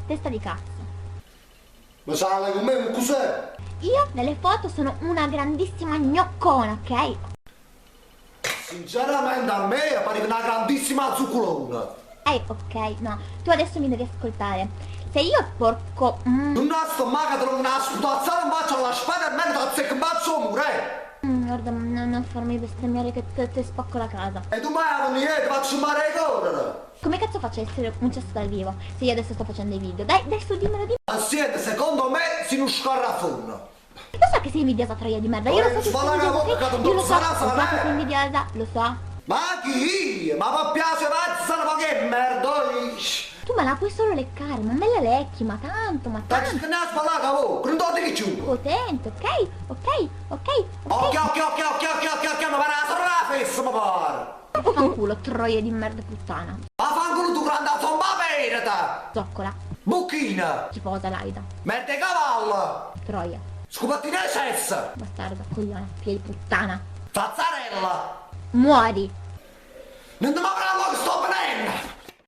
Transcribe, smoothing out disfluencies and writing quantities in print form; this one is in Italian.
testa di cazzo. Ma sale con me, cos'è? Io nelle foto sono una grandissima gnoccona, ok? Sinceramente a me pare una grandissima zuccolona. Ok, no, tu adesso mi devi ascoltare. Se io porco... Tu non sto maga tra una sputazzata in faccia alla spada e me da zecca in bacio mure. guarda, non farmi bestemmiare che te spacco la casa. E tu mai non niente, faccio male correre. Come cazzo faccio a essere un cesso dal vivo se io adesso sto facendo i video? Dai, adesso dimmelo. Ma siete, secondo me, si non scarrafonno. Lo so che sei invidiosa, troia di merda. Io lo so che sei invidiosa, ok? Io lo so che sei invidiosa, lo so. Ma chi? Ma mi piace pazza, ma che merda! Tu me la puoi solo leccare, ma me la lecchi, ma tanto, ma tanto. Che ne ha spalato voi? Crudate che giù! Potente, ok? Ok, ok, Ok, ma va a sarrare fessa, ma pare! Fanculo, troia di merda puttana. Ma fanculo tu grande zomba verita! Zoccola, Bucchina! schifosa laida, Merda cavallo! troia, Scopatina e sessa! bastarda, coglione, figlia di puttana. Fazzarella! Muori! Non mi avrà che sto venendo!